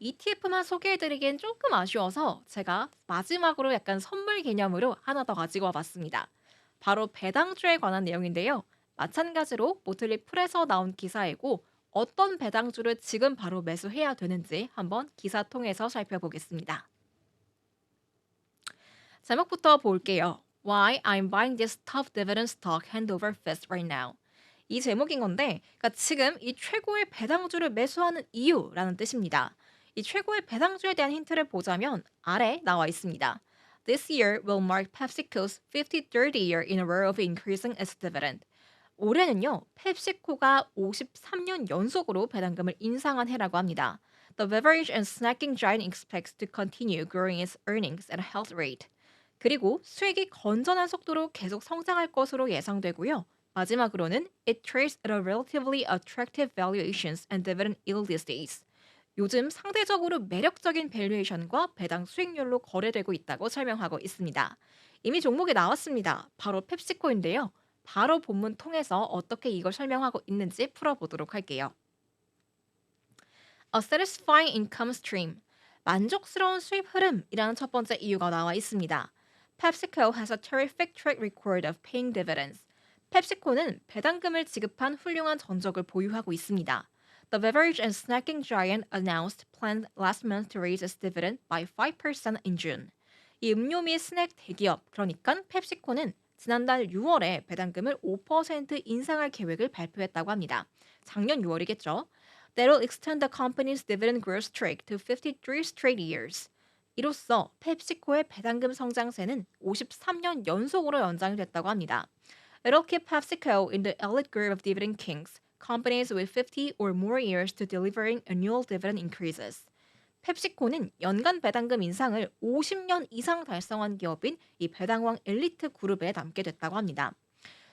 ETF만 소개해드리기엔 조금 아쉬워서 제가 마지막으로 약간 선물 개념으로 하나 더 가지고 와봤습니다. 바로 배당주에 관한 내용인데요. 마찬가지로 모틀리 풀에서 나온 기사이고 어떤 배당주를 지금 바로 매수해야 되는지 한번 기사 통해서 살펴보겠습니다. 제목부터 볼게요. Why I'm buying this top dividend stock hand over fist right now. 이 제목인 건데, 그러니까 지금 이 최고의 배당주를 매수하는 이유라는 뜻입니다. 이 최고의 배당주에 대한 힌트를 보자면 아래 나와 있습니다. This year will mark PepsiCo's 53rd year in a row of increasing its dividend. 올해는요, 펩시코가 53년 연속으로 배당금을 인상한 해라고 합니다. The beverage and snacking giant expects to continue growing its earnings at a healthy rate. 그리고 수익이 건전한 속도로 계속 성장할 것으로 예상되고요. 마지막으로는 It trades at a relatively attractive valuations and dividend yield these days. 요즘 상대적으로 매력적인 밸류에이션과 배당 수익률로 거래되고 있다고 설명하고 있습니다. 이미 종목이 나왔습니다. 바로 펩시코인데요. 바로 본문 통해서 어떻게 이걸 설명하고 있는지 풀어보도록 할게요. A satisfying income stream. 만족스러운 수입 흐름이라는 첫 번째 이유가 나와 있습니다. PepsiCo has a terrific track record of paying dividends. 펩시코는 배당금을 지급한 훌륭한 전적을 보유하고 있습니다. The beverage and snacking giant announced plans last month to raise its dividend by 5% in June. 이 음료 및 스낵 대기업, 그러니까 펩시코는 지난달 6월에 배당금을 5% 인상할 계획을 발표했다고 합니다. 작년 6월이겠죠. That'll extend the company's dividend growth streak to 53 straight years. 이로써 펩시코의 배당금 성장세는 53년 연속으로 연장이 됐다고 합니다. It'll keep PepsiCo in the elite group of dividend kings, companies with 50 or more years to delivering annual dividend increases. 펩시코는 연간 배당금 인상을 50년 이상 달성한 기업인 이 배당왕 엘리트 그룹에 남게 됐다고 합니다.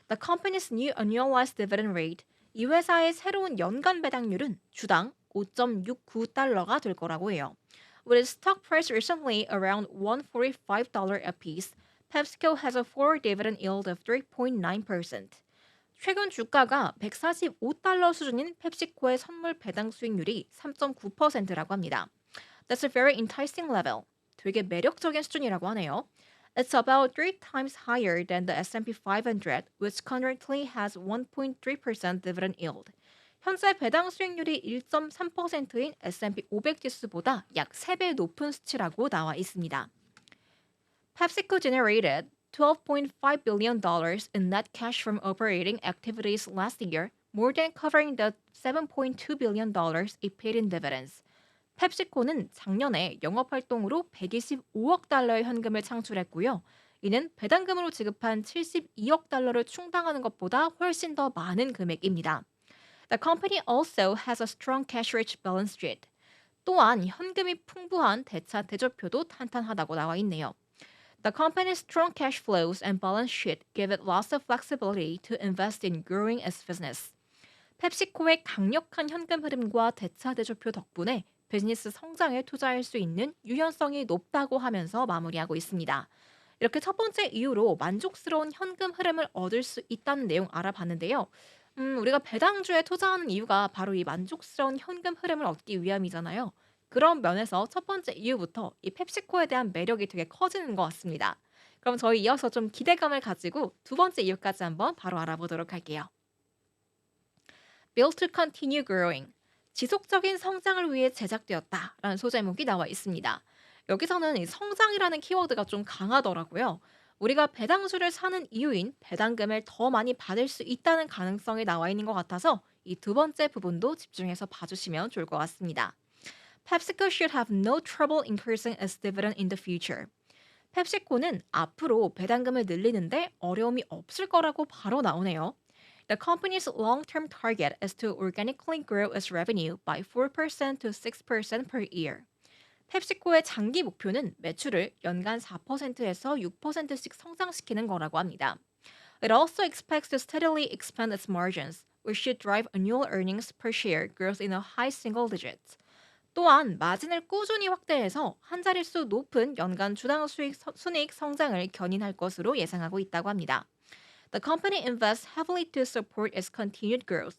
The company's new annualized dividend rate, 이 회사의 새로운 연간 배당률은 주당 5.69달러가 될 거라고 해요. With its stock price recently around $145 apiece, PepsiCo has a forward dividend yield of 3.9%. 최근 주가가 145달러 수준인 펩시코의 선물 배당 수익률이 3.9%라고 합니다. That's a very enticing level. 되게 매력적인 수준이라고 하네요. It's about three times higher than the S&P 500, which currently has 1.3% dividend yield. 현재 배당 수익률이 1.3%인 S&P 500 지수보다 약 3배 높은 수치라고 나와 있습니다. PepsiCo generated $12.5 billion in net cash from operating activities last year, more than covering the $7.2 billion it paid in dividends. 펩시코는 작년에 영업활동으로 125억 달러의 현금을 창출했고요. 이는 배당금으로 지급한 72억 달러를 충당하는 것보다 훨씬 더 많은 금액입니다. The company also has a strong cash-rich balance sheet. 또한 현금이 풍부한 대차 대조표도 탄탄하다고 나와 있네요. The company's strong cash flows and balance sheet give it lots of flexibility to invest in growing its business. 펩시코의 강력한 현금 흐름과 대차 대조표 덕분에 비즈니스 성장에 투자할 수 있는 유연성이 높다고 하면서 마무리하고 있습니다. 이렇게 첫 번째 이유로 만족스러운 현금 흐름을 얻을 수 있다는 내용 알아봤는데요. 우리가 배당주에 투자하는 이유가 바로 이 만족스러운 현금 흐름을 얻기 위함이잖아요. 그런 면에서 첫 번째 이유부터 이 펩시코에 대한 매력이 되게 커지는 것 같습니다. 그럼 저희 이어서 좀 기대감을 가지고 두 번째 이유까지 한번 바로 알아보도록 할게요. Built to continue growing. 지속적인 성장을 위해 제작되었다라는 소제목이 나와 있습니다. 여기서는 이 성장이라는 키워드가 좀 강하더라고요. 우리가 배당주를 사는 이유인 배당금을 더 많이 받을 수 있다는 가능성이 나와 있는 것 같아서 이 두 번째 부분도 집중해서 봐주시면 좋을 것 같습니다. PepsiCo should have no trouble increasing its dividend in the future. 펩시코는 앞으로 배당금을 늘리는데 어려움이 없을 거라고 바로 나오네요. The company's long-term target is to organically grow its revenue by 4% to 6% per year. 펩시코의 장기 목표는 매출을 연간 4%에서 6%씩 성장시키는 거라고 합니다. It also expects to steadily expand its margins, which should drive annual earnings per share growth in a high single digits. 또한 마진을 꾸준히 확대해서 한 자릿수 높은 연간 주당 순이익 성장을 견인할 것으로 예상하고 있다고 합니다. The company invests heavily to support its continued growth.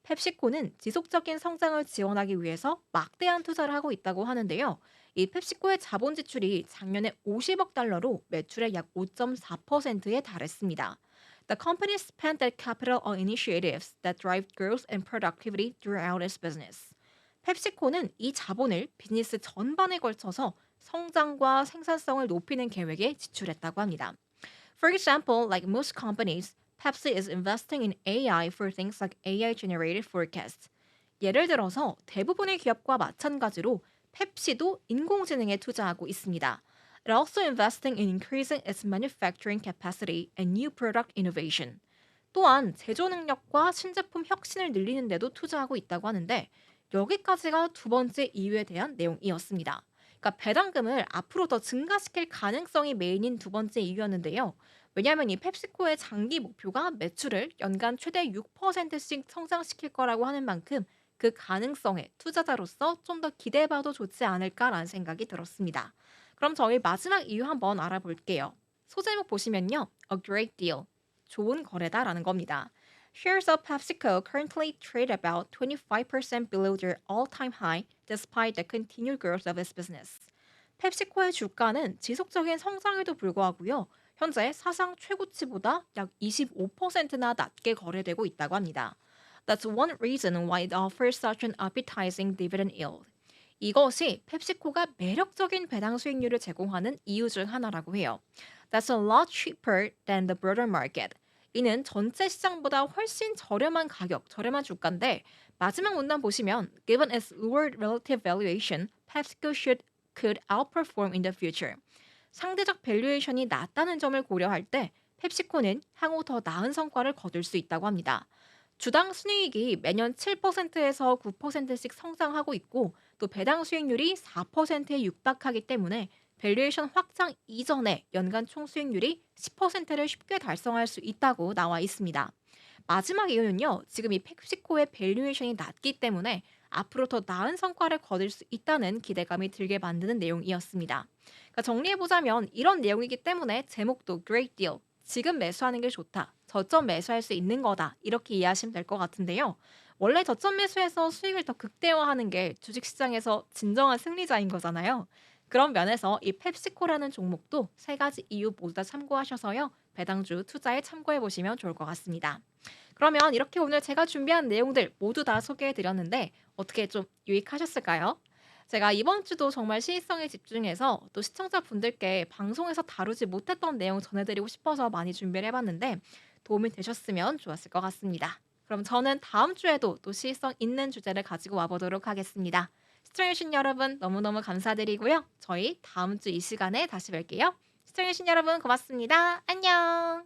펩시코는 지속적인 성장을 지원하기 위해서 막대한 투자를 하고 있다고 하는데요. 이 펩시코의 자본 지출이 작년에 50억 달러로 매출의 약 5.4%에 달했습니다. The company spent that capital on initiatives that drive growth and productivity throughout its business. 펩시코는 이 자본을 비즈니스 전반에 걸쳐서 성장과 생산성을 높이는 계획에 지출했다고 합니다. For example, like most companies, Pepsi is investing in AI for things like AI-generated forecasts. 예를 들어서 대부분의 기업과 마찬가지로 펩시도 인공지능에 투자하고 있습니다. It also investing in increasing its manufacturing capacity and new product innovation. 또한 제조 능력과 신제품 혁신을 늘리는 데도 투자하고 있다고 하는데 여기까지가 두 번째 이유에 대한 내용이었습니다. 그러니까 배당금을 앞으로 더 증가시킬 가능성이 메인인 두 번째 이유였는데요. 왜냐하면 이 펩시코의 장기 목표가 매출을 연간 최대 6%씩 성장시킬 거라고 하는 만큼 그 가능성에 투자자로서 좀 더 기대해봐도 좋지 않을까라는 생각이 들었습니다. 그럼 저희 마지막 이유 한번 알아볼게요. 소제목 보시면요. A great deal. 좋은 거래다라는 겁니다. Shares of PepsiCo currently trade about 25% below their all-time high despite the continued growth of its business. 펩시코의 주가는 지속적인 성장에도 불구하고요. 현재 사상 최고치보다 약 25%나 낮게 거래되고 있다고 합니다. That's one reason why it offers such an appetizing dividend yield. 이것이 펩시코가 매력적인 배당 수익률을 제공하는 이유 중 하나라고 해요. That's a lot cheaper than the broader market. 이는 전체 시장보다 훨씬 저렴한 가격, 저렴한 주가인데 마지막 문단 보시면 Given its lower relative valuation, PepsiCo could outperform in the future. 상대적 밸류에이션이 낮다는 점을 고려할 때 펩시코는 향후 더 나은 성과를 거둘 수 있다고 합니다. 주당 순이익이 매년 7%에서 9%씩 성장하고 있고 또 배당 수익률이 4%에 육박하기 때문에 밸류에이션 확장 이전에 연간 총 수익률이 10%를 쉽게 달성할 수 있다고 나와 있습니다. 마지막 이유는요. 지금 이 펩시코의 밸류에이션이 낮기 때문에 앞으로 더 나은 성과를 거둘 수 있다는 기대감이 들게 만드는 내용이었습니다. 그러니까 정리해보자면 이런 내용이기 때문에 제목도 Great Deal, 지금 매수하는 게 좋다, 저점 매수할 수 있는 거다 이렇게 이해하시면 될 것 같은데요. 원래 저점 매수해서 수익을 더 극대화하는 게 주식시장에서 진정한 승리자인 거잖아요. 그런 면에서 이 펩시코라는 종목도 세 가지 이유 모두 다 참고하셔서요. 배당주 투자에 참고해 보시면 좋을 것 같습니다. 그러면 이렇게 오늘 제가 준비한 내용들 모두 다 소개해 드렸는데 어떻게 좀 유익하셨을까요? 제가 이번 주도 정말 시의성에 집중해서 또 시청자분들께 방송에서 다루지 못했던 내용 전해드리고 싶어서 많이 준비를 해봤는데 도움이 되셨으면 좋았을 것 같습니다. 그럼 저는 다음 주에도 또 시의성 있는 주제를 가지고 와보도록 하겠습니다. 시청해주신 여러분 너무너무 감사드리고요. 저희 다음 주 이 시간에 다시 뵐게요. 시청해주신 여러분 고맙습니다. 안녕!